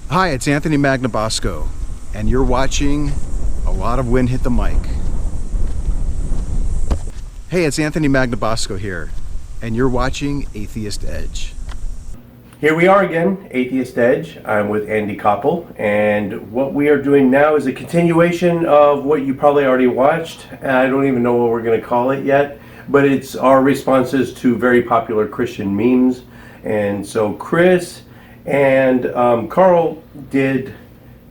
Hi, it's Anthony Magnabosco, and you're watching A Lot of Wind Hit the Mic. Hey, it's Anthony Magnabosco here, and you're watching Atheist Edge. Here we are again, Atheist Edge. I'm with Andy Koppel, and what we are doing now is a continuation of what you probably already watched. I don't even know what we're going to call it yet, but it's our responses to very popular Christian memes. And so Chris and Carl did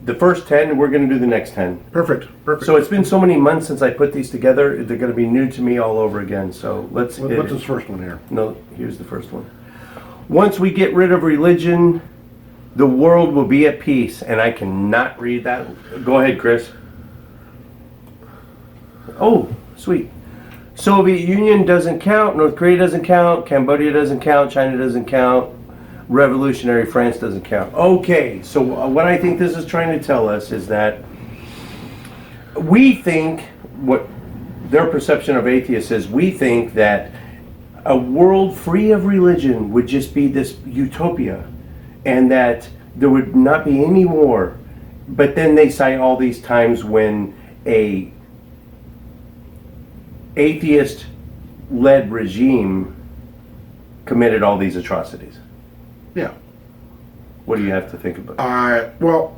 the first 10, and we're going to do the next 10. Perfect. So it's been so many months since I put these together, they're going to be new to me all over again. So let's... What's this first one here? No, here's the first one. Once we get rid of religion, the world will be at peace. And I cannot read that. Go ahead, Chris. Oh, sweet. Soviet Union doesn't count. North Korea doesn't count. Cambodia doesn't count. China doesn't count. Revolutionary France doesn't count. Okay, so what I think this is trying to tell us is that we think, what their perception of atheists is, we think that a world free of religion would just be this utopia, and that there would not be any war. But then they cite all these times when a atheist-led regime committed all these atrocities. Yeah. What do you have to think about? Well,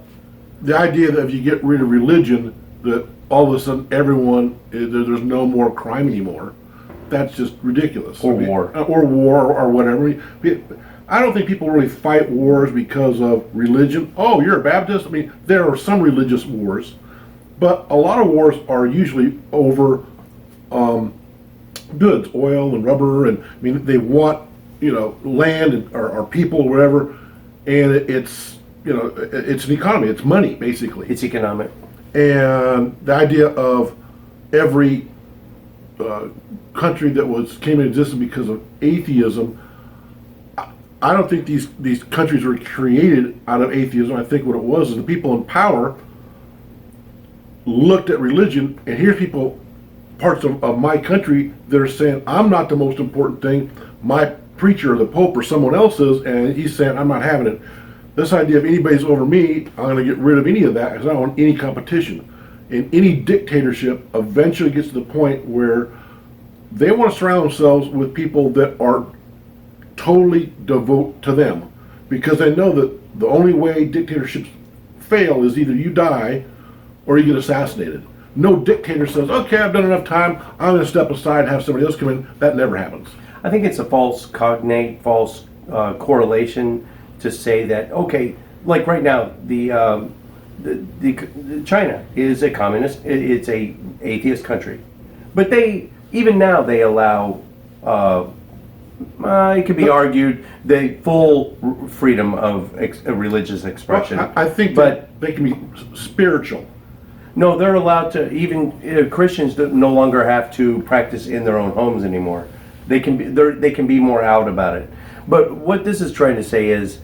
the idea that if you get rid of religion, that all of a sudden everyone, there's no more crime anymore, that's just ridiculous. Or war. Or war or whatever. I don't think people really fight wars because of religion. Oh, you're a Baptist? I mean, there are some religious wars, but a lot of wars are usually over goods, oil and rubber, and I mean, they want, land and, or people or whatever, and it's it's an economy, it's money basically. It's economic. And the idea of every country that came into existence because of atheism, I don't think these countries were created out of atheism. I think what it was is the people in power looked at religion, and here's people, parts of my country, that are saying, I'm not the most important thing, my preacher or the Pope or someone else is, and he's saying, I'm not having it. This idea of anybody's over me, I'm going to get rid of any of that because I don't want any competition. And any dictatorship eventually gets to the point where they want to surround themselves with people that are totally devout to them, because they know that the only way dictatorships fail is either you die or you get assassinated. No dictator says, okay, I've done enough time, I'm going to step aside and have somebody else come in. That never happens. I think it's a false cognate, false correlation to say that, okay, like right now, the China is a communist, it's a atheist country, but even now they allow, it could be argued, the full freedom of religious expression. Well, I think but they can be spiritual. No, they're allowed to. Even Christians no longer have to practice in their own homes anymore. They can be more out about it. But what this is trying to say is,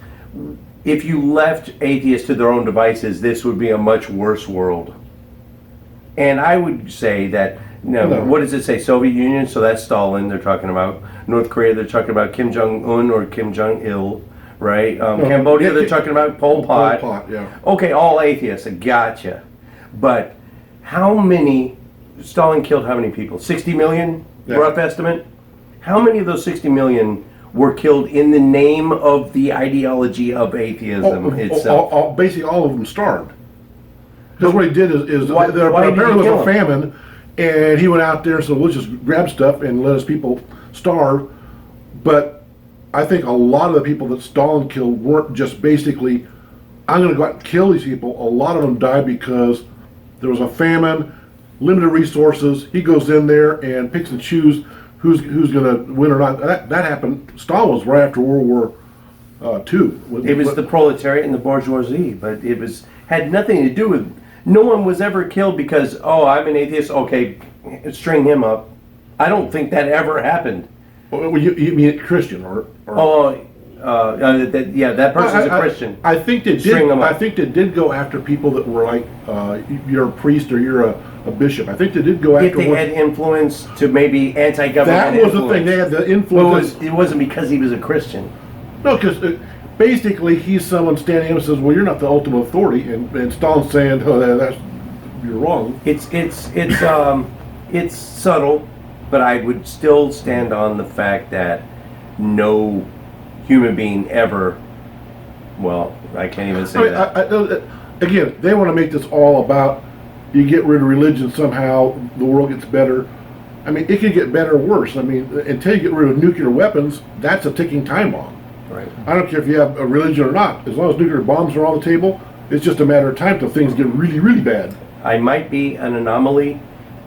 if you left atheists to their own devices, this would be a much worse world. And I would say that, No. What does it say? Soviet Union, so that's Stalin they're talking about. North Korea, they're talking about Kim Jong-un or Kim Jong-il, right? Cambodia, they're talking about Pol Pot. Pol Pot, yeah. Okay, all atheists, I gotcha. But how many, Stalin killed how many people? 60 million, Yeah. rough estimate? How many of those 60 million were killed in the name of the ideology of atheism itself? Basically, all of them starved. Because what he did is Why there did he apparently kill was a them? famine, and he went out there and said, let's just grab stuff and let his people starve. But I think a lot of the people that Stalin killed weren't just basically, I'm going to go out and kill these people. A lot of them died because there was a famine, limited resources. He goes in there and picks and chooses who's going to win or not. That happened. Stalin was right after World War II. It was the proletariat and the bourgeoisie, but had nothing to do with. No one was ever killed because, oh, I'm an atheist. Okay, string him up. I don't think that ever happened. Well, you mean Christian or? That person's a Christian. I think they did. I think they did go after people that were like, you're a priest or you're a bishop. I think they did go after. If they had influence to maybe anti-government. That was the thing. They had the influence. It wasn't because he was a Christian. No, because basically he's someone standing up and says, well, you're not the ultimate authority, and Stalin's saying, oh, that's you're wrong. It's subtle, but I would still stand on the fact that no human being ever, well, I can't even say that. Again, they want to make this all about you get rid of religion somehow, the world gets better. I mean, it could get better or worse. I mean, until you get rid of nuclear weapons, that's a ticking time bomb. Right. I don't care if you have a religion or not. As long as nuclear bombs are on the table, it's just a matter of time till things get really, really bad. I might be an anomaly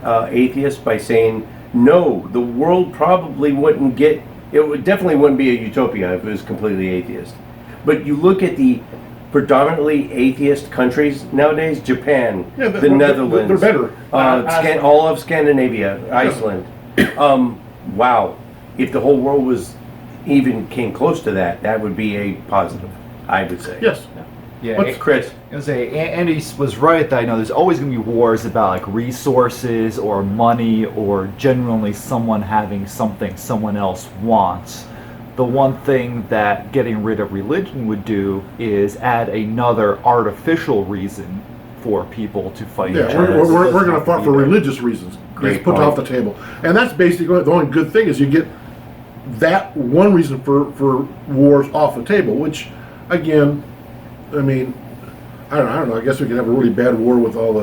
atheist by saying, no, the world probably wouldn't get, definitely wouldn't be a utopia if it was completely atheist. But you look at the predominantly atheist countries nowadays, Japan, the Netherlands, they're better. all of Scandinavia, Iceland. Wow, if the whole world even came close to that, that would be a positive, I would say. Yes. Yeah, Chris. I was say Andy was right that there's always going to be wars about like resources or money or generally someone having something someone else wants. The one thing that getting rid of religion would do is add another artificial reason for people to fight. Yeah, we're going to fight for religious reasons. Great It's put point. off the table, and that's basically the only good thing is you get that one reason for wars off the table. Which, again, I mean, I don't know. I guess we could have a really bad war with all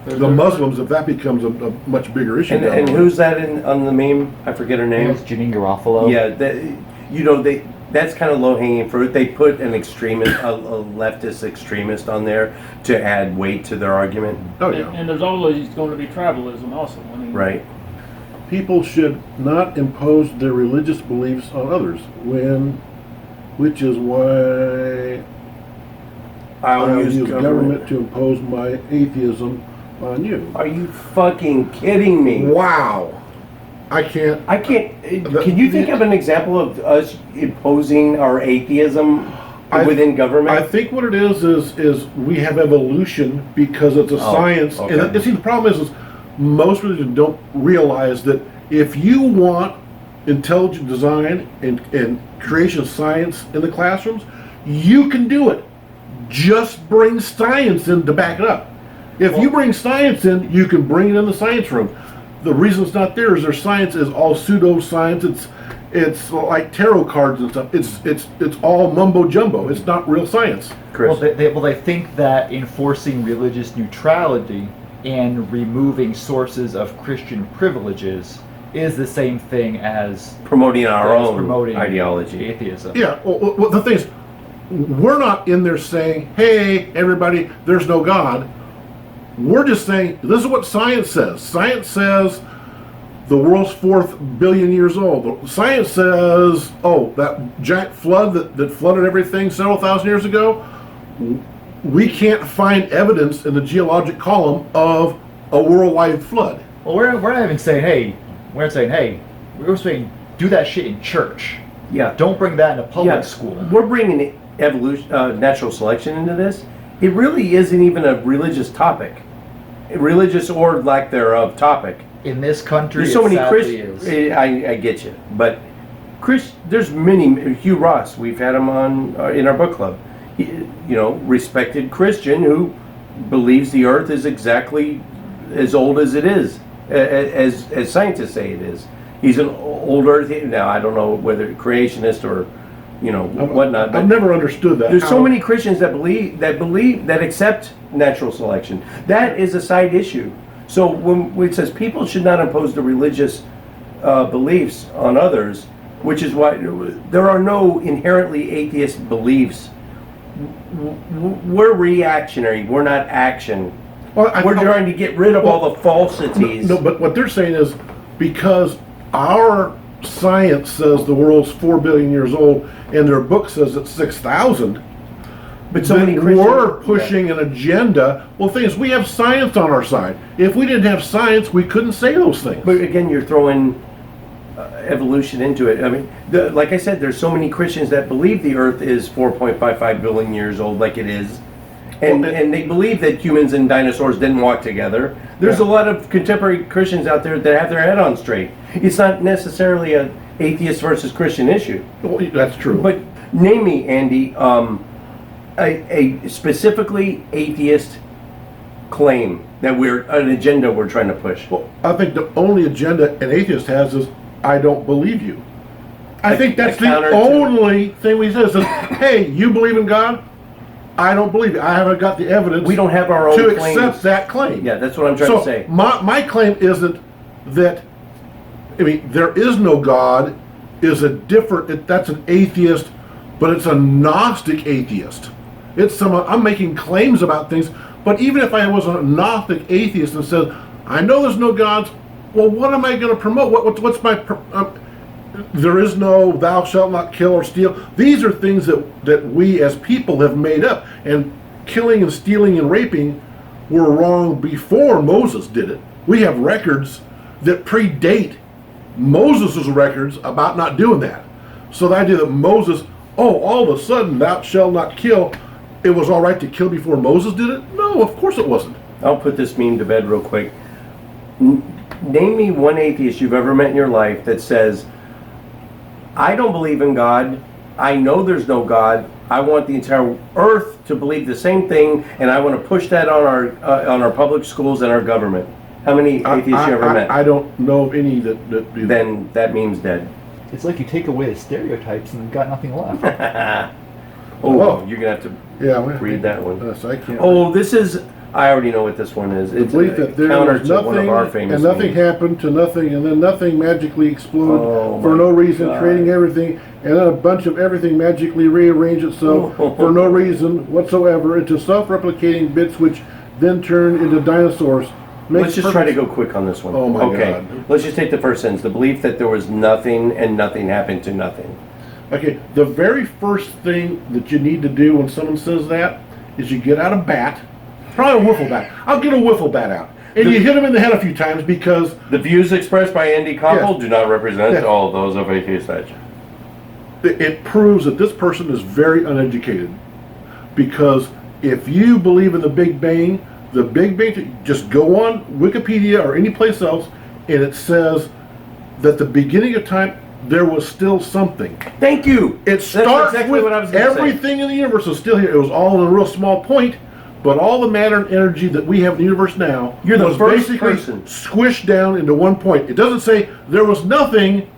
the Muslims if that becomes a much bigger issue. And who's that on the meme? I forget her name. It's Janine Garofalo. Yeah, that's kind of low-hanging fruit. They put an extremist, a leftist extremist on there to add weight to their argument. Oh yeah. And there's always going to be tribalism also. I mean, Right. People should not impose their religious beliefs on others, which is why I'll use government to impose my atheism on you. Are you fucking kidding me? Wow. I can't. Can you think of an example of us imposing our atheism within government? I think what it is we have evolution because it's a science. okay. And see, the problem is most religions don't realize that if you want intelligent design and creation science in the classrooms, you can do it. Just bring science in to back it up. If you bring science in, you can bring it in the science room. The reason it's not there is their science is all pseudoscience. It's like tarot cards and stuff. It's all mumbo jumbo. It's not real science. Chris. Well, they think that enforcing religious neutrality and removing sources of Christian privileges is the same thing as promoting our own promoting ideology. atheism. Yeah. Well, the thing is, we're not in there saying, "Hey, everybody, there's no God." We're just saying, this is what science says. Science says the world's 4 billion years old. Science says, oh, that giant flood that flooded everything several thousand years ago, we can't find evidence in the geologic column of a worldwide flood. Well, we're not even saying, hey, we're saying do that shit in church. Yeah. Don't bring that into public school. We're bringing evolution, natural selection into this. It really isn't even a religious topic. Religious or lack thereof topic. In this country, There's so many Christians. Christians. I get you, but there's many. Hugh Ross, we've had him on in our book club. Respected Christian who believes the Earth is exactly as old as it is, as scientists say it is. He's an old Earth. Now I don't know whether creationist or whatnot. But I've never understood that. there's so many Christians that accept natural selection. That is a side issue. So when it says people should not impose the religious beliefs on others, which is why there are no inherently atheist beliefs. We're reactionary. We're not action. Well, We're trying to get rid of all the falsities. No, but what they're saying is because our science says the world's 4 billion years old and their book says it's 6,000, But so many Christians, we're pushing an agenda. Well, the thing is, we have science on our side. If we didn't have science, we couldn't say those things. But again, you're throwing evolution into it. I mean, like I said, there's so many Christians that believe the Earth is 4.55 billion years old, like it is, and they believe that humans and dinosaurs didn't walk together. There's a lot of contemporary Christians out there that have their head on straight. It's not necessarily an atheist versus Christian issue. Well, that's true. But Name me, Andy, a specifically atheist claim that an agenda we're trying to push. Well, I think the only agenda an atheist has is, I don't believe you. I think that's the only thing we say is, hey, you believe in God? I don't believe it. I haven't got the evidence. We don't have our own to claims. accept that claim. Yeah, that's what I'm trying to say. My claim isn't that, I mean, there is no God is a different, that's an atheist, but it's a Gnostic atheist. It's someone, I'm making claims about things, but even if I was a Gnostic atheist and said, I know there's no gods, well, what am I going to promote? What's my, there is no thou shalt not kill or steal. These are things that we as people have made up, and killing and stealing and raping were wrong before Moses did it. We have records that predate Moses' records about not doing that. So the idea that Moses, all of a sudden thou shalt not kill, it was all right to kill before Moses did it? No, of course it wasn't. I'll put this meme to bed real quick. Name me one atheist you've ever met in your life that says, I don't believe in God, I know there's no God, I want the entire earth to believe the same thing, and I want to push that on our public schools and our government. How many atheists you ever met? I don't know of any that do that. Then that meme's dead. It's like you take away the stereotypes and got nothing left. Oh, you're going to have to read that one. Yes, I can't. Oh, this is, I already know what this one is. It's belief that there counter was to one of our nothing, famous and nothing memes. happened to nothing, and then nothing magically exploded for no reason, God. creating everything, and then a bunch of everything magically rearranged itself for no reason whatsoever into self-replicating bits, which then turn into dinosaurs. Let's just try to go quick on this one. Oh my God. Let's just take the first sentence. The belief that there was nothing and nothing happened to nothing. Okay, the very first thing that you need to do when someone says that is you get out a bat, probably a wiffle bat. I'll get a wiffle bat out. And you hit them in the head a few times because... The views expressed by Andy Koppel Yes. do not represent Yes. all those of Atheist Edge. It proves that this person is very uneducated. Because if you believe in the Big Bang, just go on Wikipedia or any place else, and it says that the beginning of time, there was still something. Thank you. It starts exactly with what I was gonna say. everything in the universe is still here. It was all in a real small point, but all the matter and energy that we have in the universe now You're the was first basically person. squished down into one point. It doesn't say there was nothing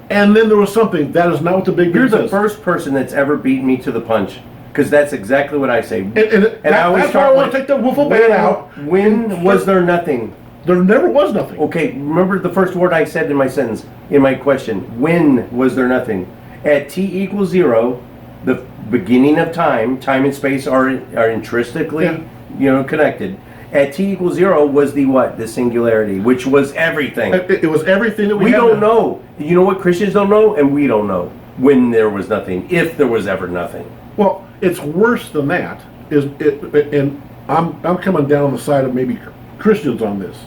and then there was something. That is not what the Big Bang You're the says. first person that's ever beaten me to the punch. Because that's exactly what I say. And I always that's why I start want to with, take the wiffle bat out. When was there nothing? There never was nothing. Okay, remember the first word I said in my sentence, in my question. When was there nothing? At t equals 0, the beginning of time and space are intrinsically, connected. At t equals 0 was the what? The singularity, which was everything. It was everything that We have don't now. know. You know what Christians don't know, and we don't know when there was nothing, if there was ever nothing. Well, it's worse than that. And I'm coming down on the side of maybe Christians on this.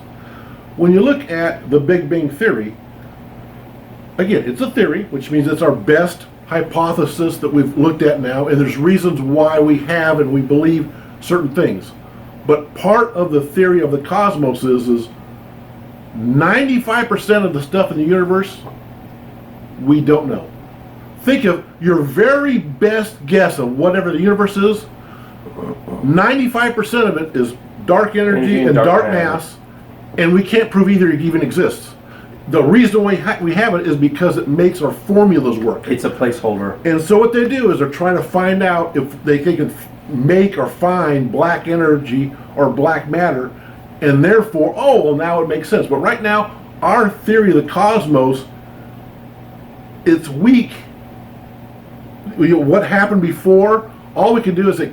When you look at the Big Bang Theory, again, it's a theory, which means it's our best hypothesis that we've looked at now, and there's reasons why we have and we believe certain things. But part of the theory of the cosmos is 95% of the stuff in the universe we don't know. Think of your very best guess of whatever the universe is. 95% of it is dark energy and dark mass, and we can't prove either it even exists. The reason we have it is because it makes our formulas work. It's a placeholder. And so what they do is they're trying to find out if they can make or find black energy or black matter, and therefore, now it makes sense. But right now, our theory of the cosmos, it's weak. What happened before, all we can do is it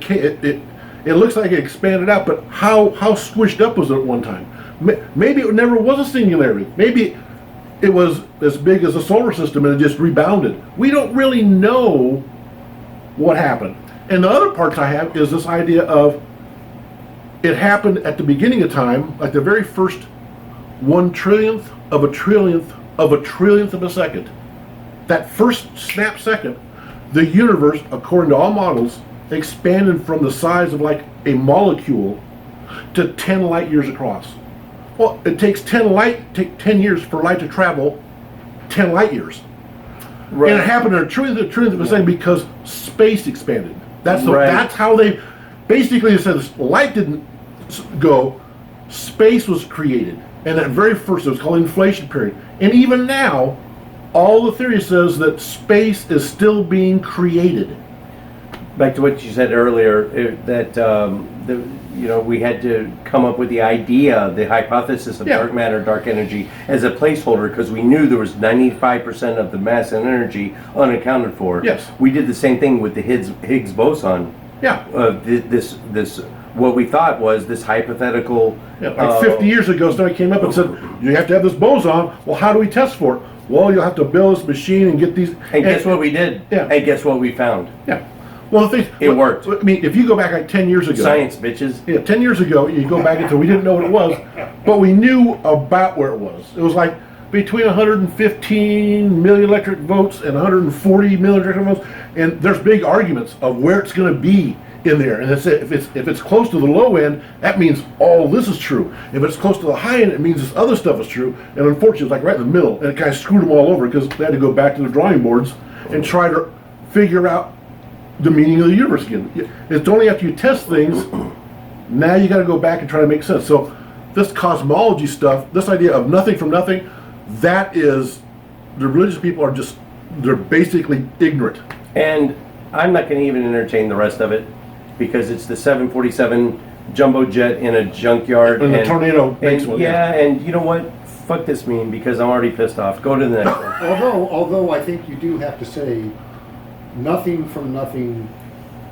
looks like it expanded out, but how squished up was it at one time? Maybe it never was a singularity. Maybe it was as big as the solar system and it just rebounded. We don't really know what happened. And the other parts I have is this idea of it happened at the beginning of time, like the very first 1/trillionth of a trillionth of a trillionth of a second. That first snap second, the universe, according to all models, expanded from the size of like a molecule to 10 light years across. Well, it takes 10 years for light to travel 10 light years. Right. And it happened in a trillion of a second because space expanded. That's Right. that's how they basically said this light didn't go, space was created. And that very first, it was called inflation period. And even now, all the theory says that space is still being created. Back to what you said earlier, that we had to come up with the idea, the hypothesis of Yeah. dark matter, dark energy as a placeholder because we knew there was 95% of the mass and energy unaccounted for. Yes. We did the same thing with the Higgs boson. Yeah. This what we thought was this hypothetical. Yeah, like 50 years ago, somebody came up and said, you have to have this boson. Well, how do we test for it? Well, you'll have to build this machine and get these. And guess what we did? Yeah. And guess what we found? Yeah. Well, the thing, It worked. I mean, if you go back like 10 years ago. Science, bitches. Yeah, 10 years ago, you go back into, we didn't know what it was, but we knew about where it was. It was like between 115 million electric votes and 140 million electric votes, and there's big arguments of where it's going to be in there. And if it's close to the low end, that means all this is true. If it's close to the high end, it means this other stuff is true. And unfortunately, it's like right in the middle, and it kind of screwed them all over because they had to go back to the drawing boards and try to figure out the meaning of the universe again. It's only after you test things, now you got to go back and try to make sense. So this cosmology stuff, this idea of nothing from nothing, that is, the religious people are just, they're basically ignorant. And I'm not going to even entertain the rest of it because it's the 747 jumbo jet in a junkyard. And the tornado makes and one. yeah, and you know what? Fuck this meme because I'm already pissed off. Go to the next one. Although I think you do have to say nothing from nothing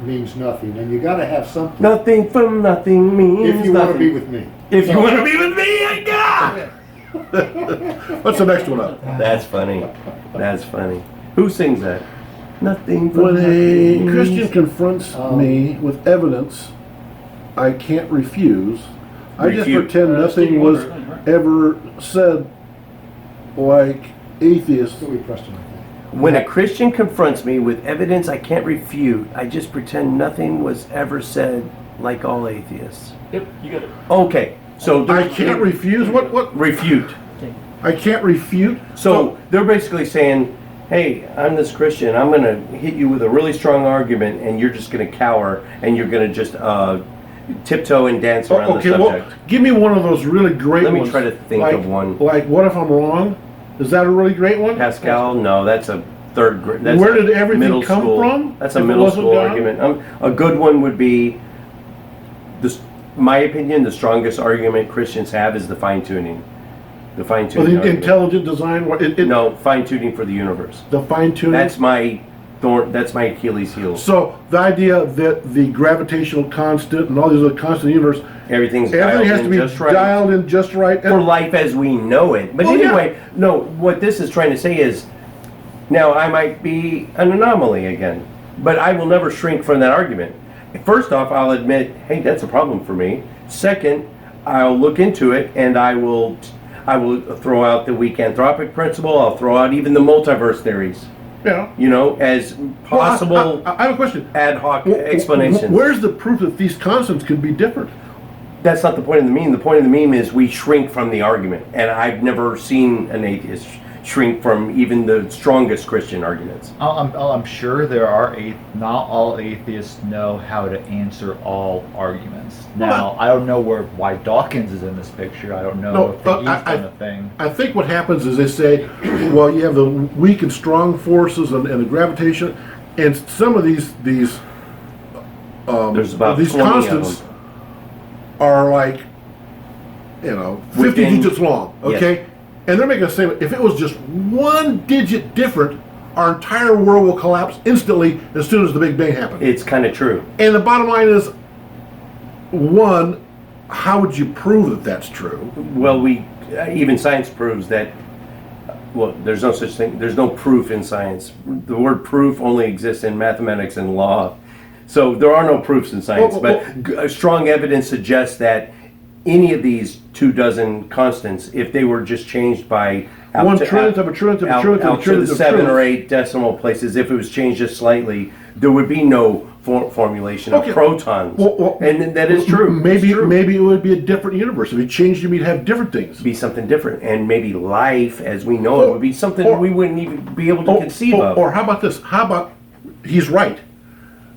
means nothing, and you got to have something. Nothing from nothing means If you nothing. want to be with me. If you want to be with me, I got. What's the next one up? That's funny. That's funny. Who sings that? Nothing from When a nothing Christian means- confronts me with evidence I can't refuse, I just Refute. pretend nothing Stevie was Wonder, right? ever said, like atheists. Louis Preston, I think. When a Christian confronts me with evidence I can't refute, I just pretend nothing was ever said, like all atheists. Yep, you got it. Okay, so I can't refuse? What? refute. I can't refute? So they're basically saying, hey, I'm this Christian, I'm going to hit you with a really strong argument and you're just going to cower and you're going to just tiptoe and dance around Okay, the well, subject. give me one of those really great Let me ones. try to think Like- of one. Like, what if I'm wrong? Is that a really great one? Pascal, no, that's a third grade. That's Where a did everything middle come school. from? That's a If it middle wasn't school God? argument. A good one would be, my opinion, the strongest argument Christians have is the fine-tuning. The Well, fine-tuning the argument. intelligent design, No, fine-tuning for the universe. the fine tuning. That's my that's my Achilles heel. So the idea that the gravitational constant and all these other constants in the universe, Everything's everything has dialed to in be just right. dialed in just right. For life as we know it. But Oh, yeah. anyway, no, what this is trying to say is, now I might be an anomaly again, but I will never shrink from that argument. First off, I'll admit, hey, that's a problem for me. Second, I'll look into it and I will throw out the weak anthropic principle. I'll throw out even the multiverse theories, Yeah. as possible I have a question. ad hoc Wh- explanations. Where's the proof that these constants can be different? That's not the point of the meme. The point of the meme is we shrink from the argument. And I've never seen an atheist shrink from even the strongest Christian arguments. I'm sure there are not all atheists know how to answer all arguments. Now, I don't know why Dawkins is in this picture. I don't know No, if he's but done a thing. I think what happens is they say, well, you have the weak and strong forces and the gravitation, and some of these There's about these 20 of constants them. are like, 50 Within- digits long, okay? And they're making a statement, if it was just one digit different, our entire world will collapse instantly as soon as the Big Bang happened. It's kind of true. And the bottom line is, one, how would you prove that that's true? Well, even science proves that. Well, there's no such thing. There's no proof in science. The word proof only exists in mathematics and law. So there are no proofs in science. But strong evidence suggests that any of these 24 constants, if they were just changed by out One to- trillionth of a trillionth of a out- trillionth of a out to trillionth the of 7 or trillionth. 8 decimal places, if it was changed just slightly, there would be no formulation Okay. of protons. Well, and that is true. Maybe It's true. maybe it would be a different universe. If you changed, you'd have different things. Be something different, and maybe life as we know it would be something or- we wouldn't even be able to conceive of. Or how about this? How about, he's right.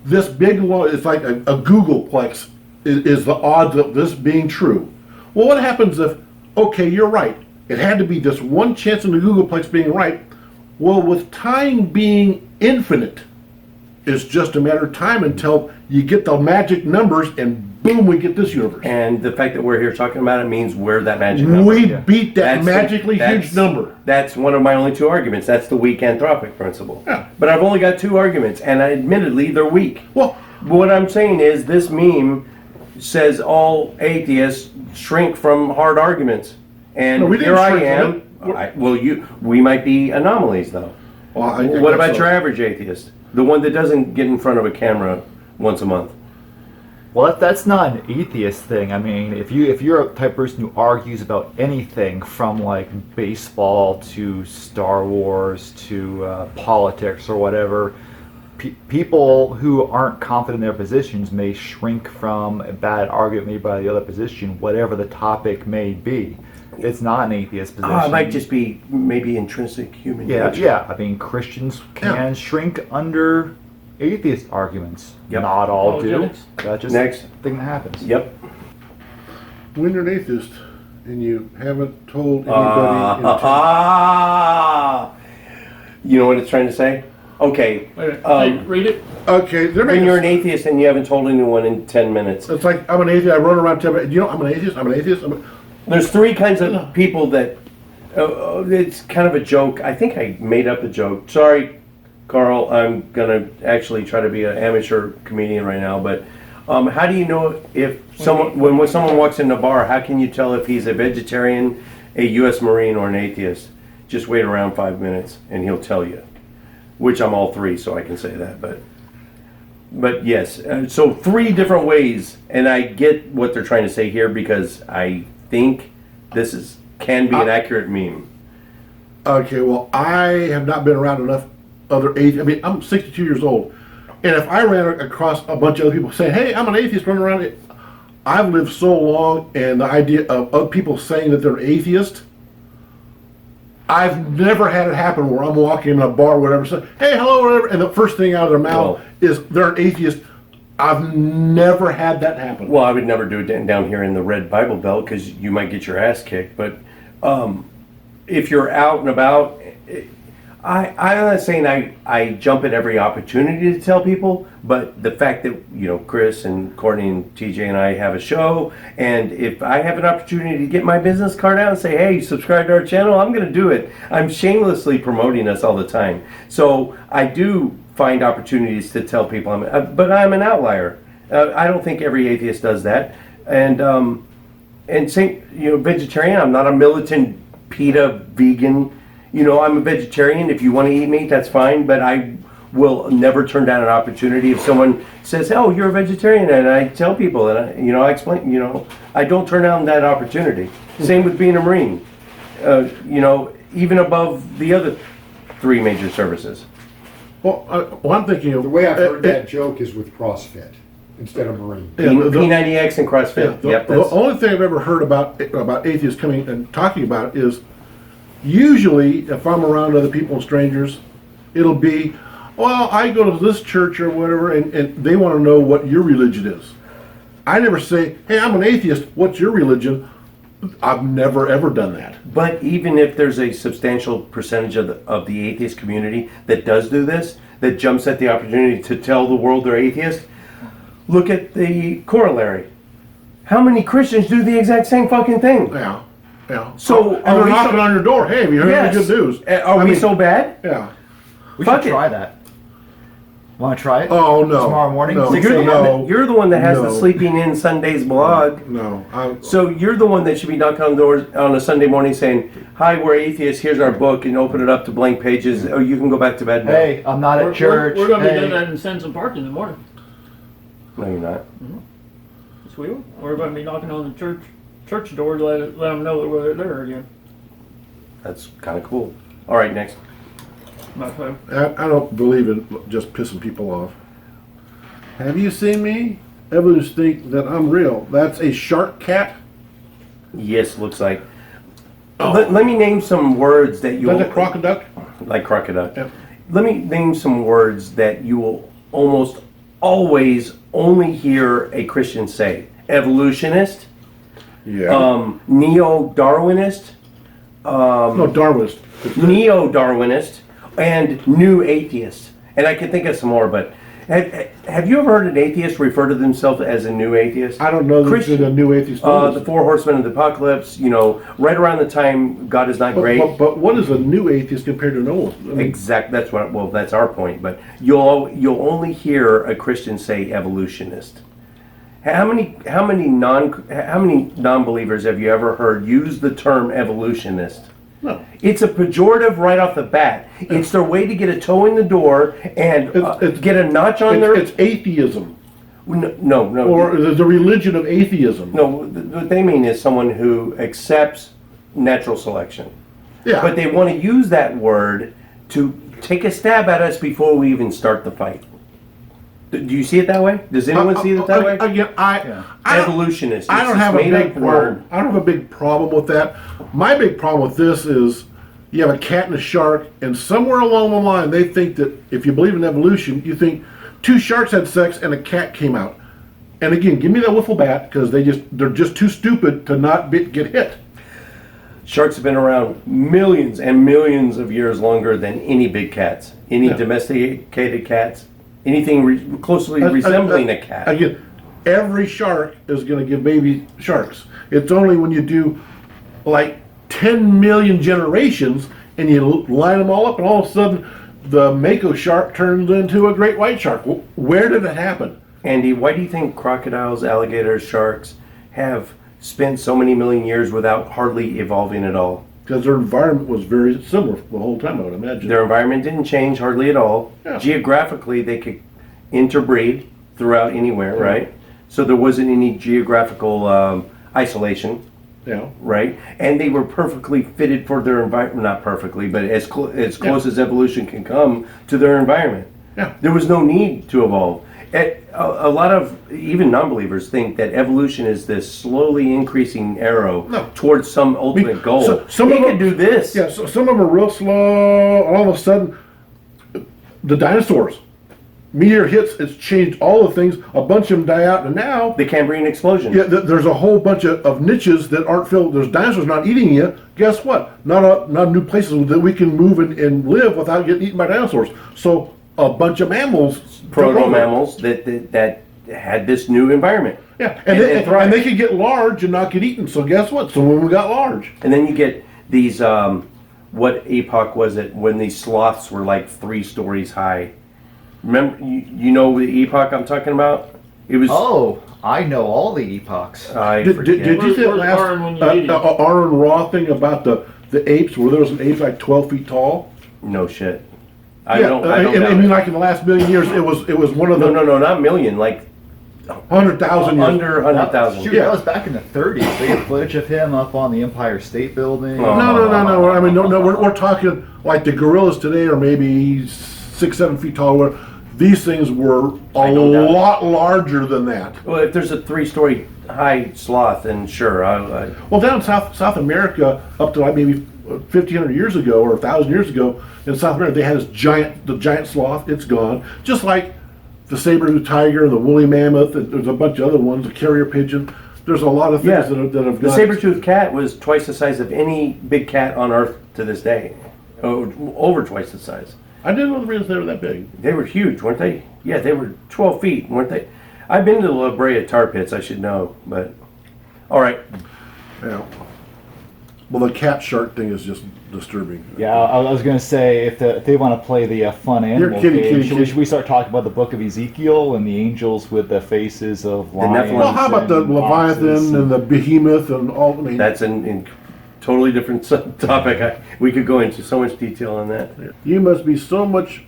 This big law is like a Googleplex is the odds of this being true. Well, what happens if, okay, you're right. It had to be this one chance in the Googleplex being right. Well, with time being infinite, it's just a matter of time until you get the magic numbers and boom, we get this universe. And the fact that we're here talking about it means we're that magic number. We beat that That's magically that's- huge number. That's one of my only two arguments. That's the weak anthropic principle. Yeah. But I've only got two arguments, and admittedly, they're weak. Well, But what I'm saying is this meme says all atheists shrink from hard arguments. And No, we didn't here I shrink am. from it. We might be anomalies, though. well, I What guess about so. your average atheist? The one that doesn't get in front of a camera once a month. Well, that's not an atheist thing. I mean, if you're a type of person who argues about anything from like baseball to Star Wars to politics or whatever, people who aren't confident in their positions may shrink from a bad argument made by the other position, whatever the topic may be. It's not an atheist position. It might just be maybe intrinsic human Yeah, nature. yeah. I mean, Christians can Yeah. shrink under atheist arguments. Yep. Not all do. Apologetics. That's just Next. a thing that happens. Yep. When you're an atheist and you haven't told anybody You know what it's trying to say? Okay. Wait, hey, read it. okay, they're When making you're an atheist and you haven't told anyone in 10 minutes. it's like I'm an atheist. I run around telling you know I'm an atheist. I'm an atheist. There's three kinds of people that it's kind of a joke. I think I made up a joke. Sorry, Carl. I'm gonna actually try to be an amateur comedian right now. But how do you know if someone when someone walks in a bar? How can you tell if he's a vegetarian, a U.S. Marine, or an atheist? Just wait around 5 minutes and he'll tell you. Which I'm all three, so I can say that. But yes, so three different ways, and I get what they're trying to say here because I think this can be an accurate meme. Okay, well I have not been around enough other atheists. I mean I'm 62 years old, and if I ran across a bunch of other people saying, "Hey, I'm an atheist," running around, I've lived so long, and the idea of other people saying that they're atheist. I've never had it happen where I'm walking in a bar or whatever, say, hey, hello, whatever, and the first thing out of their mouth is they're an atheist. I've never had that happen. Well, I would never do it down here in the red Bible Belt because you might get your ass kicked. But if you're out and about, I'm not saying I jump at every opportunity to tell people, but the fact that, Chris and Courtney and TJ and I have a show, and if I have an opportunity to get my business card out and say, hey, subscribe to our channel, I'm going to do it. I'm shamelessly promoting us all the time. So I do find opportunities to tell people, but I'm an outlier. I don't think every atheist does that. And vegetarian, I'm not a militant PETA vegan. I'm a vegetarian. If you want to eat meat, that's fine, but I will never turn down an opportunity if someone says, oh, you're a vegetarian, and I tell people, and I explain, I don't turn down that opportunity. Same with being a Marine, even above the other three major services. Well, I'm thinking of The way I've heard that joke is with CrossFit instead of Marine. P90X and CrossFit. The only thing I've ever heard about atheists coming and talking about it is usually if I'm around other people and strangers, it'll be, well, I go to this church or whatever, and they want to know what your religion is. I never say, hey, I'm an atheist, what's your religion? I've never ever done that. But even if there's a substantial percentage of the atheist community that does do this, that jumps at the opportunity to tell the world they're atheist, look at the corollary. How many Christians do the exact same fucking thing? Yeah. So and they're knocking on your door. Hey, have you heard any good news? Are we so bad? Yeah. We Fuck should it. try that. Want to try it? Oh no. Tomorrow morning? No. So you're the one that has the No. Sleeping In Sundays blog. No. So you're the one that should be knocking on doors on a Sunday morning saying, "Hi, we're atheists. Here's our book," and open it up to blank pages. Oh, you can go back to bed now. Hey, I'm not at church. We're going to be Hey. doing that in Central Park in the morning. No, you're not. Yes, we will. We're going to be knocking on the church door to let them know that we're there again. That's kind of cool. All right, next. My phone. I don't believe in just pissing people off. Have you seen me? Evolutionists think that I'm real. That's a shark cat. Yes, looks like. Let me name some words that you That's a crocodile. like crocodile. Yep. Let me name some words that you will almost always only hear a Christian say. Evolutionist, Yeah. neo-Darwinist, No, Darwinist. neo-Darwinist, and new atheist. And I can think of some more, but have you ever heard an atheist refer to themselves as a new atheist? I don't know Christian- the new atheist. The Four Horsemen of the Apocalypse, right around the time God is not great. But what is a new atheist compared to an old? I mean, That's our point. But you'll only hear a Christian say evolutionist. How many non-believers have you ever heard use the term evolutionist? no. It's a pejorative right off the bat. It's their way to get a toe in the door and It's- get a notch on their. It's atheism. No. Or the religion of atheism. No, what they mean is someone who accepts natural selection. Yeah. But they want to use that word to take a stab at us before we even start the fight. Do you see it that way? Does anyone see it that way? Again, I don't- Evolutionist. I It's don't this have a made-up big problem. I don't have a big problem with that. My big problem with this is you have a cat and a shark, and somewhere along the line they think that if you believe in evolution, you think two sharks had sex and a cat came out. And again, give me that wiffle bat because they're just too stupid to not get hit. Sharks have been around millions and millions of years longer than any big cats, any Yeah. domesticated cats, anything closely resembling a cat. Again, every shark is going to give baby sharks. It's only when you do like 10 million generations and you line them all up, and all of a sudden the mako shark turns into a great white shark. Where did it happen? Andy, why do you think crocodiles, alligators, sharks have spent so many million years without hardly evolving at all? Because their environment was very similar the whole time, I would imagine. Their environment didn't change hardly at all. Yeah. Geographically, they could interbreed throughout anywhere, right? So there wasn't any geographical isolation, Yeah. right? And they were perfectly fitted for their environment. Not perfectly, but as close as evolution can come to their environment. Yeah. There was no need to evolve. A lot of even non-believers think that evolution is this slowly increasing arrow No. towards some ultimate goal. some They of could them- do this. Yeah, so some of them are real slow. All of a sudden, the dinosaurs. Meteor hits, it's changed all the things. A bunch of them die out, and now The Cambrian explosion. yeah, there's a whole bunch of niches that aren't filled. There's dinosaurs not eating you. Guess what? Not new places that we can move and live without getting eaten by dinosaurs. So a bunch of mammals, took over. Proto-mammals that had this new environment. Yeah, And thrive. and they could get large and not get eaten. So guess what? So when we got large, And then you get these, what epoch was it when these sloths were like 3 stories high? Remember, you know the epoch I'm talking about? It was, Oh, I know all the epochs. I did forget. you see that Where's last Aaron when you need him? Aaron Raw thing about the apes, where there was an ape like 12 feet tall? No shit. I Yeah, don't I doubt mean, it. like in the last million years, it was one of the No, not million, like 100,000 years. under 100,000. Shoot, Yeah. that was back in the 30s. They had footage of him up on the Empire State Building. Oh. No. I mean, no. We're talking like the gorillas today are maybe 6-7 feet tall. Where these things were a don't doubt it. lot larger than that. Well, if there's a 3-story high sloth, then sure. Well, down in South America, up to like maybe 1,500 years ago or 1,000 years ago, in South America, they had the giant sloth. It's gone. Just like the saber-tooth tiger, the woolly mammoth, and there's a bunch of other ones, the carrier pigeon. There's a lot of things Yeah. that have The gone. saber-toothed cat was twice the size of any big cat on Earth to this day. Over twice the size. I didn't know the reasons they were that big. They were huge, weren't they? Yeah, they were 12 feet, weren't they? I've been to the La Brea tar pits, I should know, but... All right. Yeah. Well, the cat shark thing is just disturbing. Yeah, I was going to say, if they want to play the fun animal kidding, game, kidding. should we start talking about the book of Ezekiel and the angels with the faces of lions? Nephilim. Well, how about the and Leviathan oxes and the Behemoth and all? I mean, That's a totally different topic. We could go into so much detail on that. you must be so much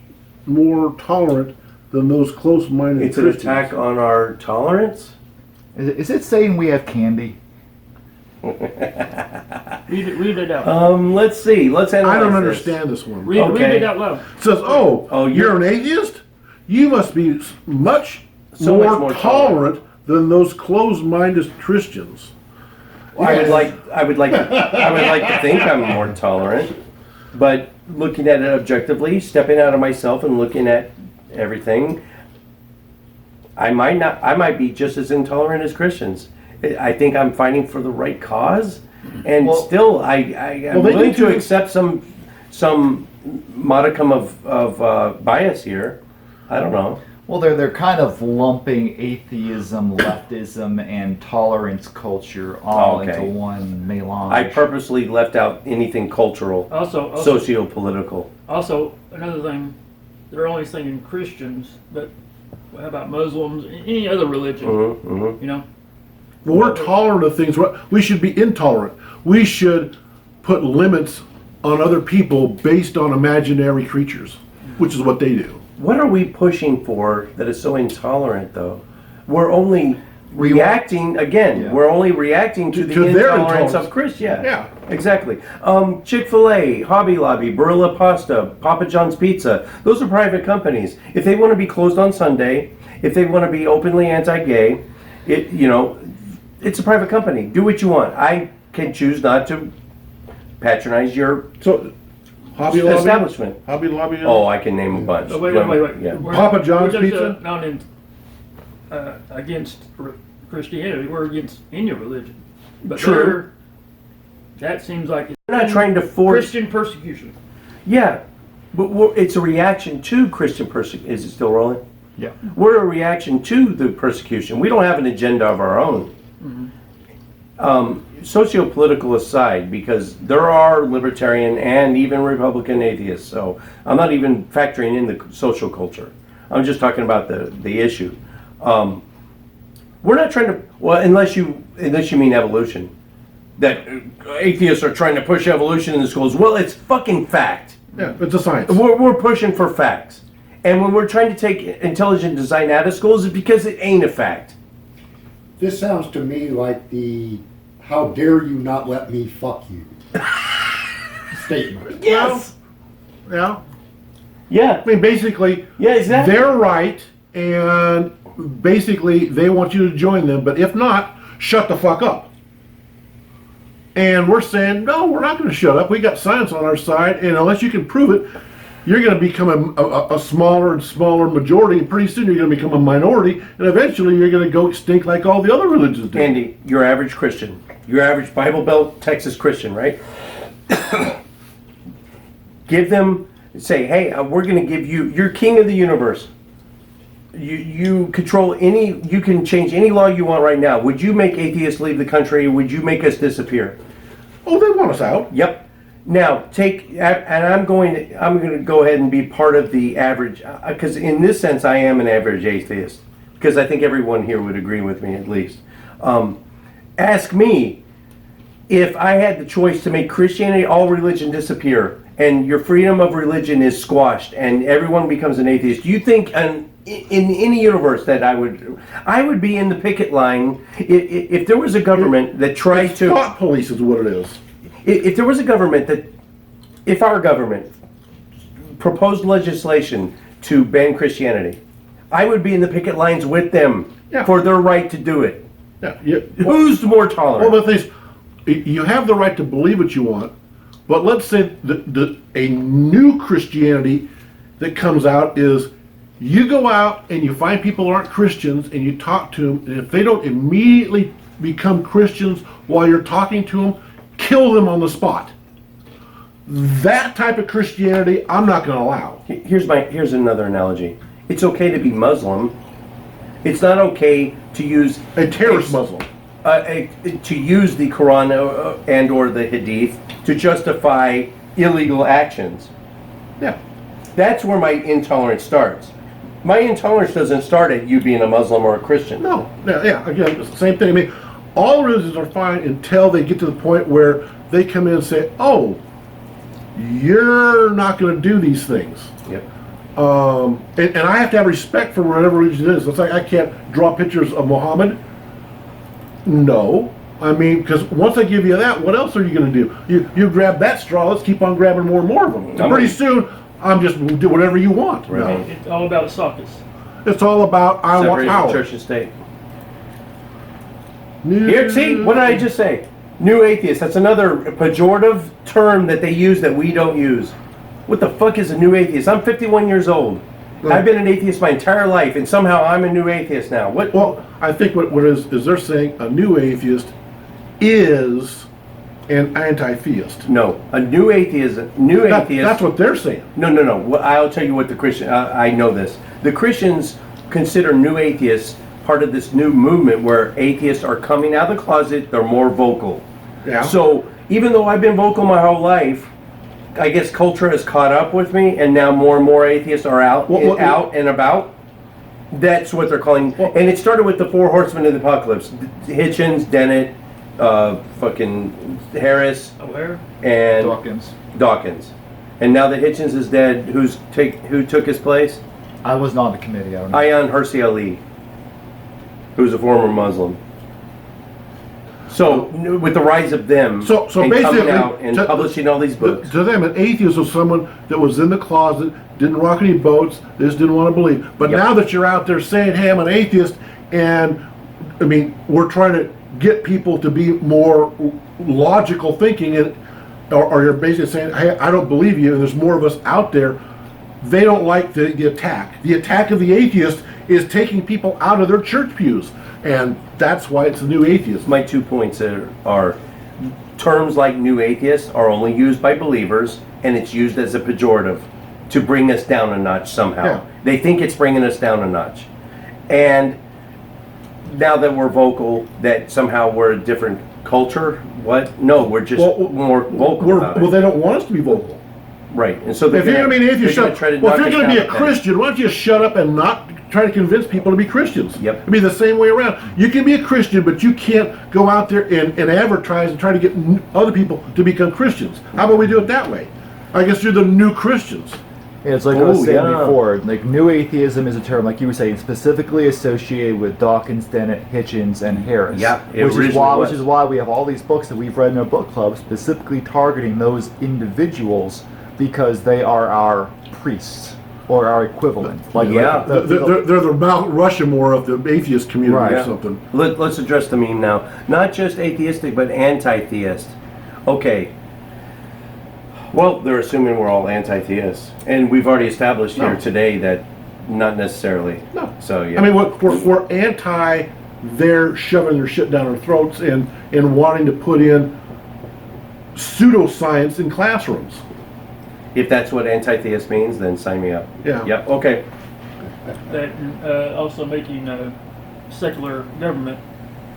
more tolerant than those close-minded It's an Christians. attack on our tolerance? Is it saying we have candy? Read it out. Let's see. Let's analyze I don't this. understand this one. Read okay. it out loud. It says, Oh, you're an atheist? You must be much so much more tolerant than those closed-minded Christians. I would like to think I'm more tolerant, but looking at it objectively, stepping out of myself and looking at everything, I might be just as intolerant as Christians. I think I'm fighting for the right cause, and still I'm willing to accept some modicum of bias here. I don't know. Well, they're kind of lumping atheism, leftism, and tolerance culture all into one melange. I purposely left out anything cultural, Also, socio-political. also another thing, they're only saying Christians, but how about Muslims, any other religion? You know. Well, we're tolerant of things. We should be intolerant. We should put limits on other people based on imaginary creatures, which is what they do. What are we pushing for that is so intolerant, though? We're only reacting, again, we're only reacting to the intolerance of Chris. Yeah, exactly. Chick-fil-A, Hobby Lobby, Barilla Pasta, Papa John's Pizza, those are private companies. If they want to be closed on Sunday, if they want to be openly anti-gay, it's a private company. Do what you want. I can choose not to patronize your Hobby Lobby? establishment. Hobby Lobby? Oh, I can name a bunch. Oh, wait. Yeah. Papa John's we're just, Pizza? not against Christianity. We're against any religion. But True. That seems like it's We're not trying to force Christian persecution. Yeah, but it's a reaction to Christian persecution. Is it still rolling? Yeah. We're a reaction to the persecution. We don't have an agenda of our own. Socio-political aside, because there are libertarian and even Republican atheists, so I'm not even factoring in the social culture. I'm just talking about the issue. We're not trying to, well, unless you mean evolution, that atheists are trying to push evolution in the schools. Well, it's fucking fact. Yeah, it's a science. We're pushing for facts. And when we're trying to take intelligent design out of schools, it's because it ain't a fact. This sounds to me like the "how dare you not let me fuck you" statement. Yes. Yeah. Yeah. I mean, basically, Yeah, exactly. they're right, and basically they want you to join them, but if not, shut the fuck up. And we're saying, no, we're not going to shut up. We got science on our side, and unless you can prove it, you're going to become a smaller and smaller majority, and pretty soon you're going to become a minority, and eventually you're going to go extinct like all the other religions do. Andy, your average Christian, your average Bible Belt Texas Christian, right? Give them, say, hey, we're going to give you're king of the universe. You control you can change any law you want right now. Would you make atheists leave the country? Would you make us disappear? Oh, they want us out. Yep. Now I'm going to go ahead and be part of the average, because in this sense I am an average atheist, because I think everyone here would agree with me at least. Ask me if I had the choice to make Christianity, all religion disappear, and your freedom of religion is squashed, and everyone becomes an atheist. Do you think in any universe that I would be in the picket line if there was a government that tried to Thought police is what it is. If there was a government if our government proposed legislation to ban Christianity, I would be in the picket lines with them for their right to do it. Yeah. Who's more tolerant? Well, the thing is, you have the right to believe what you want, but let's say a new Christianity that comes out is you go out and you find people who aren't Christians and you talk to them, and if they don't immediately become Christians while you're talking to them, kill them on the spot. That type of Christianity, I'm not going to allow. Here's another analogy. It's okay to be Muslim. It's not okay to use A terrorist Muslim. to use the Quran and or the Hadith to justify illegal actions. Yeah. That's where my intolerance starts. My intolerance doesn't start at you being a Muslim or a Christian. No. Yeah. Again, it's the same thing. I mean, all religions are fine until they get to the point where they come in and say, "Oh, you're not going to do these things." Yep. And I have to have respect for whatever religion it is. It's like I can't draw pictures of Muhammad. No. I mean, because once I give you that, what else are you going to do? You grab that straw, let's keep on grabbing more and more of them. And pretty soon, I'm just do whatever you want. Right. It's all about sockets. It's all about I want Separating power. church and state. Here, see, what did I just say? New atheist. That's another pejorative term that they use that we don't use. What the fuck is a new atheist? I'm 51 years old. I've been an atheist my entire life, and somehow I'm a new atheist now. What? Well, I think what is they're saying a new atheist is an anti-theist. No, a new atheist. That's what they're saying. No. I'll tell you what the Christian. I know this. The Christians consider new atheists part of this new movement where atheists are coming out of the closet. They're more vocal. Yeah. So even though I've been vocal my whole life, I guess culture has caught up with me, and now more and more atheists are out and about. That's what they're calling. And it started with the four horsemen of the apocalypse: Hitchens, Dennett, fucking Harris, Aware? and Dawkins. And now that Hitchens is dead, who took his place? I was not on the committee. I don't know. Ayaan Hirsi Ali, who's a former Muslim. So with the rise of them, So and basically, coming out and publishing all these books. To them, an atheist was someone that was in the closet, didn't rock any boats, just didn't want to believe. But Yep. now that you're out there saying, "Hey, I'm an atheist," and I mean, we're trying to get people to be more logical thinking, and or you're basically saying, "Hey, I don't believe you," and there's more of us out there. They don't like the attack. The attack of the atheist is taking people out of their church pews, and that's why it's a new atheist. My 2 points are terms like new atheist are only used by believers, and it's used as a pejorative to bring us down a notch somehow. Yeah. They think it's bringing us down a notch. And now that we're vocal, that somehow we're a different culture. What? No, we're just more vocal about it. Well, they don't want us to be vocal. Right. And so If you're going to be an atheist, they're shut gonna up. try to Well, if knock you're us going to be a down a peg. Christian, why don't you just shut up and not try to convince people to be Christians? Yep. It'd be the same way around. You can be a Christian, but you can't go out there and advertise and try to get other people to become Christians. How about we do it that way? I guess you're the new Christians. Yeah, it's like I was Oh, saying yeah. before, like new atheism is a term, like you were saying, specifically associated with Dawkins, Dennett, Hitchens, and Harris. Yeah, it which originally is was. why we have all these books that we've read in our book club specifically targeting those individuals because they are our priests or our equivalent. Like Yeah. They're the Mount Rushmore of the atheist community Right. or Yeah. something. Let's address the meme now. Not just atheistic, but anti-theist. Okay. Well, they're assuming we're all anti-theists, and we've already established here No. today that not necessarily. No. So yeah. I mean, we're anti their shoving their shit down our throats and wanting to put in pseudoscience in classrooms. If that's what anti-theist means, then sign me up. Yeah. Yep. Okay. That also making secular government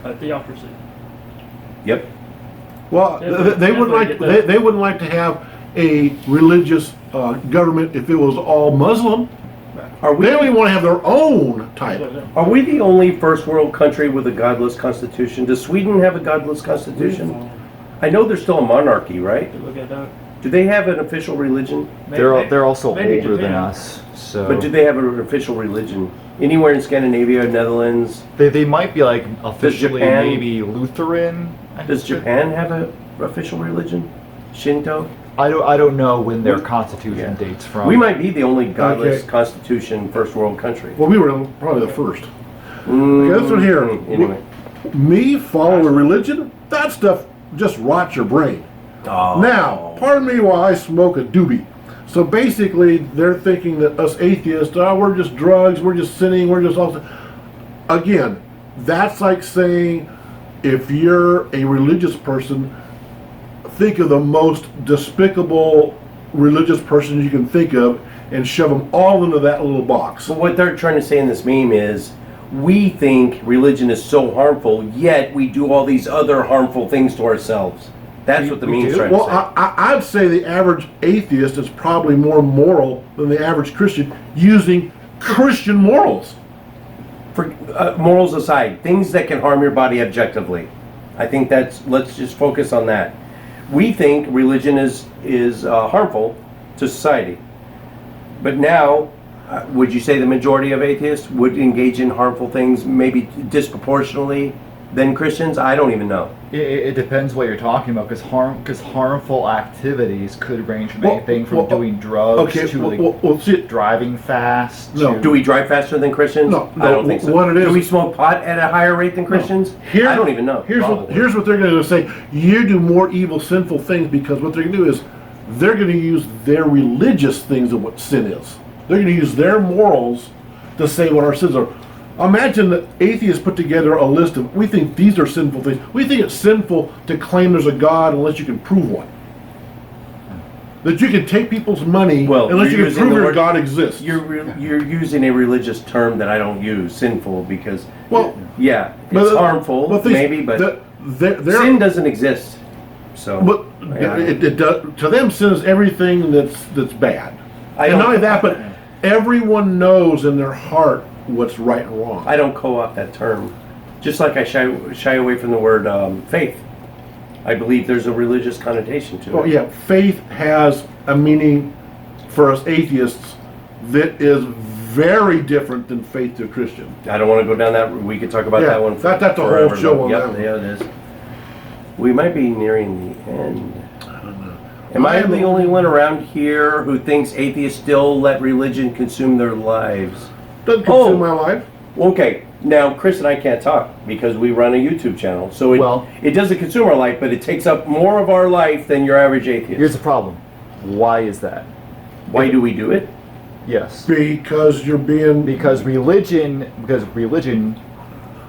a theocracy. Yep. Well, they wouldn't like they wouldn't like to have a religious government if it was all Muslim. Are we? They only want to have their own type. Are we the only first world country with a godless constitution? Does Sweden have a godless constitution? I know they're still a monarchy, right? Look at that. Do they have an official religion? they're also maybe older than Japan. us. So But do they have an official religion? Anywhere in Scandinavia, Netherlands? they might be like officially Japan- maybe Lutheran. I Does think. Japan have an official religion? Shinto? I don't know when their constitution Yeah. dates from. We might be the only godless Okay. constitution first world country. Well, we were probably the first. Mm, Okay, this one here. Anyway. Me follow a religion? That stuff just rots your brain. Oh. Now, pardon me while I smoke a doobie. So basically, they're thinking that us atheists, we're just drugs, we're just sinning, we're just all. Again, that's like saying if you're a religious person, think of the most despicable religious person you can think of and shove them all into that little box. So what they're trying to say in this meme is, we think religion is so harmful, yet we do all these other harmful things to ourselves. That's what the meme's trying Well, to say. I'd say the average atheist is probably more moral than the average Christian using Christian morals. For morals aside, things that can harm your body objectively. I think let's just focus on that. We think religion is harmful to society. But now, would you say the majority of atheists would engage in harmful things, maybe disproportionately than Christians? I don't even know. It depends what you're talking about, because harmful activities could range from Well, anything from well, doing drugs Okay, to like well, see, driving fast. No. to- Do we drive faster than Christians? No, I don't think so. what it is- Do we smoke pot at a higher rate than Christians? I don't even know. Here's Probably. here's what they're going to say. You do more evil, sinful things because what they're going to do is they're going to use their religious things of what sin is. They're going to use their morals to say what our sins are. Imagine that atheists put together a list of, we think these are sinful things. We think it's sinful to claim there's a God unless you can prove one. That you can take people's money Well, unless you're you can using prove the your word- God exists. You're using a religious term that I don't use, sinful, because Well, yeah, but it's the- harmful, but these- maybe, but they're- sin doesn't exist. So, But yeah, it does, to them, sin is everything that's bad. I And don't- not only that, but everyone knows in their heart what's right and wrong. I don't co-opt that term. Just like I shy away from the word faith. I believe there's a religious connotation to it. Well, yeah, faith has a meaning for us atheists that is very different than faith to a Christian. I don't want to go down that. We could talk about Yeah, that one. that's a whole forever, show but on yep, that one. yeah, it is. We might be nearing the end. Am I the only one around here who thinks atheists still let religion consume their lives? Doesn't consume my life. Okay, now Chris and I can't talk because we run a YouTube channel. So it doesn't consume our life, but it takes up more of our life than your average atheist. Here's the problem. Why is that? Why do we do it? Yes. Because you're being... Because religion,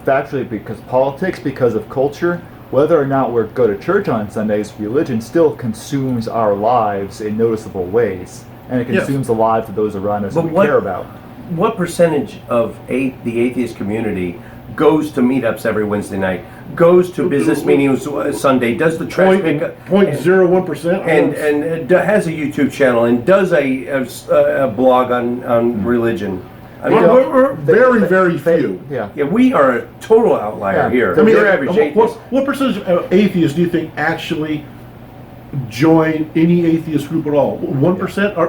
factually, because politics, because of culture, whether or not we go to church on Sundays, religion still consumes our lives in noticeable ways. And it Yes. consumes the lives of those around us But that we what- care about. What percentage of the atheist community goes to meetups every Wednesday night, goes to business meetings Sunday, does the trash pickup, 0.01%? and has a YouTube channel and does a blog on religion? I mean, We're very, very few. Yeah. yeah, we are a total outlier Yeah. here. I mean, Your average atheist. what percentage of atheists do you think actually join any atheist group at all? 1%? Or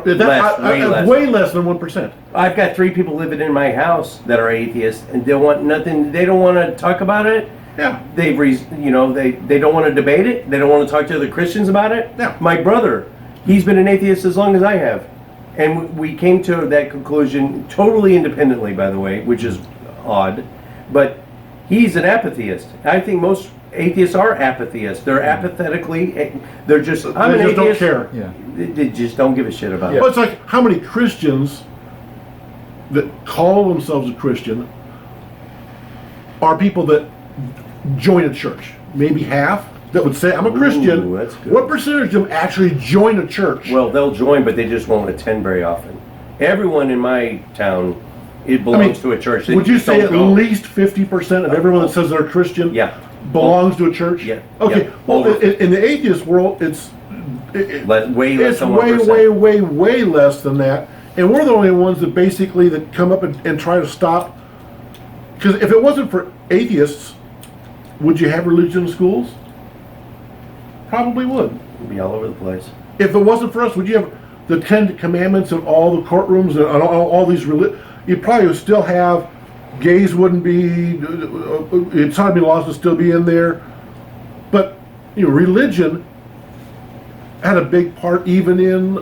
way less than 1%. I've got 3 people living in my house that are atheists, and they want nothing. They don't want to talk about it. Yeah. They don't want to debate it. They don't want to talk to other Christians about it. Yeah. My brother, he's been an atheist as long as I have, and we came to that conclusion totally independently, by the way, which is odd. But he's an apatheist. I think most atheists are apatheists. They're apathetically. They're just. I'm They an just don't atheist. care. Yeah. They just don't give a shit about Well, it. it's like how many Christians that call themselves a Christian are people that join a church. Maybe half that would say, I'm a Christian. Ooh, that's good. What percentage of them actually join a church? Well, they'll join, but they just won't attend very often. Everyone in my town, it belongs to a church. They would you just say don't at go. least 50% of everyone that says they're a Christian Yeah. belongs to a church? Yeah. Okay. Yeah. Well, Over. in the atheist world, it's Way less it's than way, 1%. way less than that. And we're the only ones that basically that come up and try to stop. Because if it wasn't for atheists, would you have religion in schools? Probably would. It'll be all over the place. If it wasn't for us, would you have the 10 Commandments in all the courtrooms and all these you'd probably still have, gays wouldn't be, sodomy laws would still be in there. But, religion had a big part even in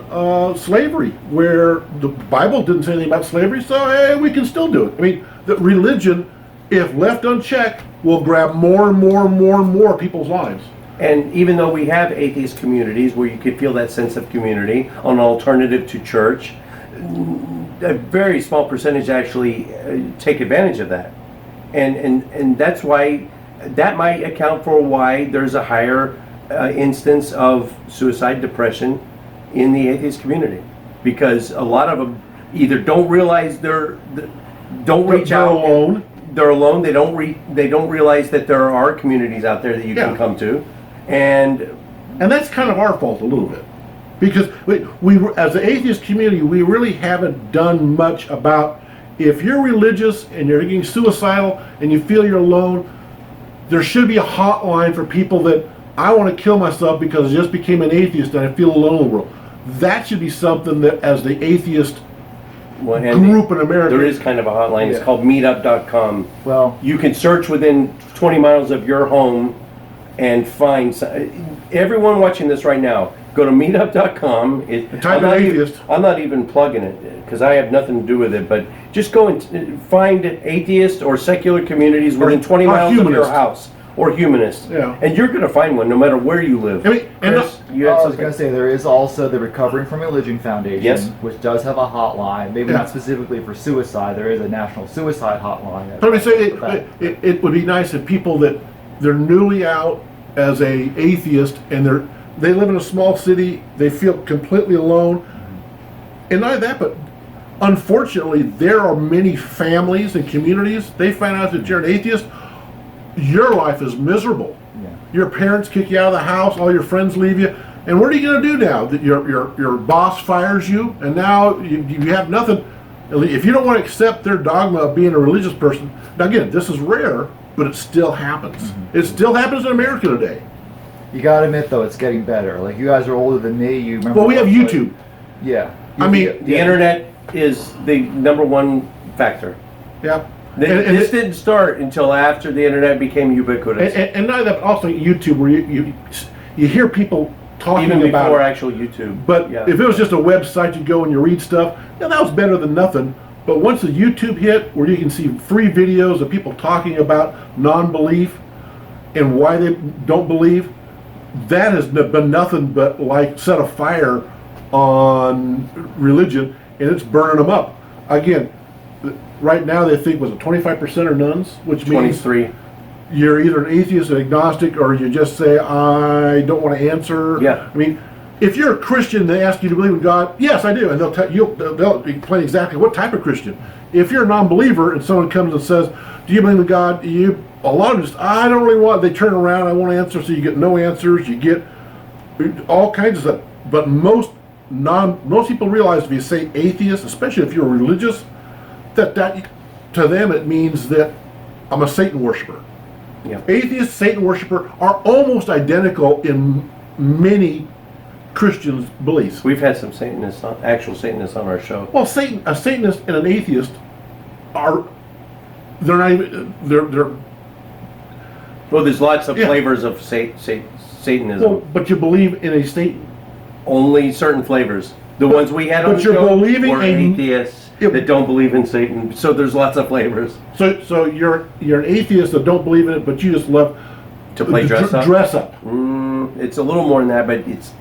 slavery, where the Bible didn't say anything about slavery, so hey, we can still do it. I mean, the religion, if left unchecked, will grab more and more and more and more people's lives. And even though we have atheist communities where you could feel that sense of community, an alternative to church, a very small percentage actually take advantage of that. And that's why, that might account for why there's a higher instance of suicide, depression in the atheist community. Because a lot of them either don't realize don't reach They're out. alone. They're alone. They don't realize that there are communities out there that you can come to. And that's kind of our fault a little bit, because we as an atheist community, we really haven't done much about, if you're religious and you're getting suicidal and you feel you're alone, there should be a hotline for people that, I want to kill myself because I just became an atheist and I feel alone in the world. That should be something that, as the atheist Well, Andy, group in America. there is kind of a hotline. It's Yeah. called meetup.com. Well, You can search within 20 miles of your home and find everyone watching this right now. Go to meetup.com. Type in atheist. I'm not even plugging it because I have nothing to do with it. But just go and find atheist or secular communities within 20 Or miles of your humanist. house, or humanist. Yeah. And you're going to find one no matter where you live. I mean, and Chris, you had I was something? going to say there is also the Recovering from Religion Foundation, Yes. which does have a hotline. Maybe Yeah. not specifically for suicide. There is a national suicide hotline. Let me say for that. it would be nice if people that they're newly out as a atheist and they live in a small city, they feel completely alone, and not that, but unfortunately there are many families and communities. They find out that you're an atheist, your life is miserable. Yeah. Your parents kick you out of the house, all your friends leave you, and what are you going to do now that your boss fires you and now you have nothing? If you don't want to accept their dogma of being a religious person, now again, this is rare, but it still happens. It still happens in America today. You gotta admit though, it's getting better. Like you guys are older than me. You remember? Well, we have like- YouTube. Yeah. I mean, The internet is the number one factor. Yeah. This didn't start until after the internet became ubiquitous. And not that, also YouTube, where you hear people talking Even about before it. actual YouTube. But Yeah. if it was just a website, you go and you read stuff, yeah, that was better than nothing. But once the YouTube hit, where you can see free videos of people talking about non-belief and why they don't believe, that has been nothing but like set a fire on religion, and it's burning them up. Again, right now they think, was it 25% are nuns, which means 23. you're either an atheist, an agnostic, or you just say, I don't want to answer. Yeah. I mean, if you're a Christian, they ask you to believe in God. Yes, I do, and they'll explain exactly what type of Christian. If you're a non-believer and someone comes and says, do you believe in God? A lot of just, I don't really want. They turn around, I want to answer, so you get no answers. You get all kinds of stuff. But most people realize if you say atheist, especially if you're religious, that to them it means that I'm a Satan worshiper. Yeah. Atheist, Satan worshiper are almost identical in many Christians' beliefs. We've had some Satanists, actual Satanists on our show. Well, a Satanist and an atheist they're not even, they're Well, there's lots of Yeah. flavors of Satanism. well, but you believe in a Satan. Only certain flavors. The ones we had on but the you're show believing were in- atheists Yeah. that don't believe in Satan. So there's lots of flavors. So you're an atheist that don't believe in it, but you just love To play dress up? Dress up. It's a little more than that, but it's...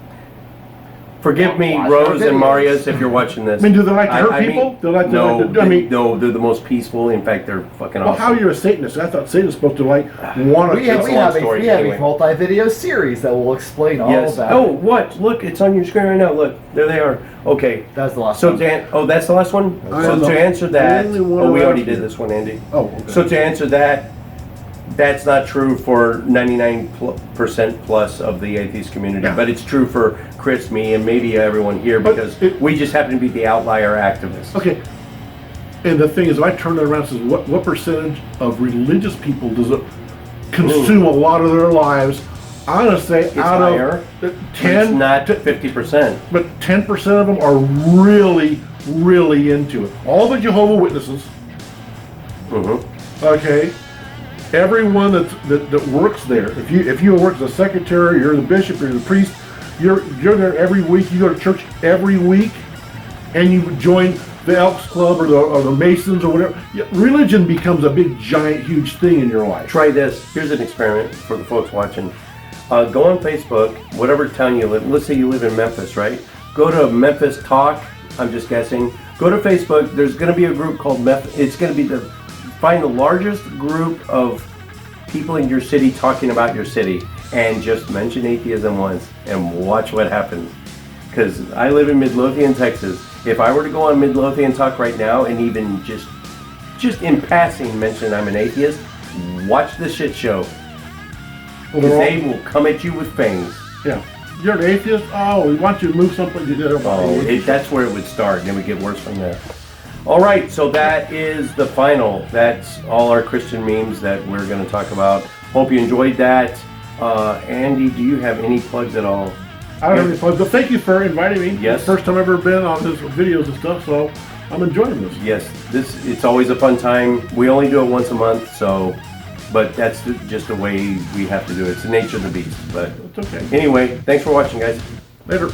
Forgive me, Watch Rose our and videos. Marius, if you're watching this. I mean, do they like to hurt people? Do they like to- no, I mean- no, they're the most peaceful. In fact, they're fucking Well, awesome. how are you a Satanist? I thought Satan's supposed to want We have, It's we a long have, story, we have anyway. a multi-video series that will explain all Yes. about Oh, it. what? Look, it's on your screen right now. Look, there they are. Okay. That's the last So one. that's the last one. I So am to the answer that, only one oh, we around already here. did this one, Andy. Oh, okay. So to answer that, that's not true for 99% plus of the atheist community, Yeah. but it's true for Chris, me, and maybe everyone here But because it- we just happen to be the outlier activists. Okay. And the thing is, if I turn that around and says, what percentage of religious people does it consume a lot of their lives? I'm going to say It's out higher, of It's 10, not 50%. but 10% of them are really, really into it. All the Jehovah Witnesses, okay, everyone that works there. If you work as a secretary, you're the bishop, you're the priest, you're there every week. You go to church every week, and you join the Elks Club or the Masons or whatever. Religion becomes a big, giant, huge thing in your life. Try this. Here's an experiment for the folks watching. Go on Facebook, whatever town you live. Let's say you live in Memphis, right? Go to Memphis Talk. I'm just guessing. Go to Facebook. There's going to be a group called Memphis. It's going to be find the largest group of people in your city talking about your city, and just mention atheism once and watch what happens. Because I live in Midlothian, Texas. If I were to go on Midlothian Talk right now and even just in passing mention I'm an atheist, watch the shit show. Well, Because they're they will come at you with fangs. Yeah. You're an atheist? Oh, we want you to move someplace. That's where it would start, and it would get worse from there. All right, so that is the final. That's all our Christian memes that we're going to talk about. Hope you enjoyed that. Andy, do you have any plugs at all? I don't have any plugs, but thank you for inviting me. Yes. First time I've ever been on his videos and stuff, so I'm enjoying this. Yes, it's always a fun time. We only do it once a month, so, but that's just the way we have to do it. It's the nature of the beast. But It's okay. anyway, thanks for watching, guys. Later.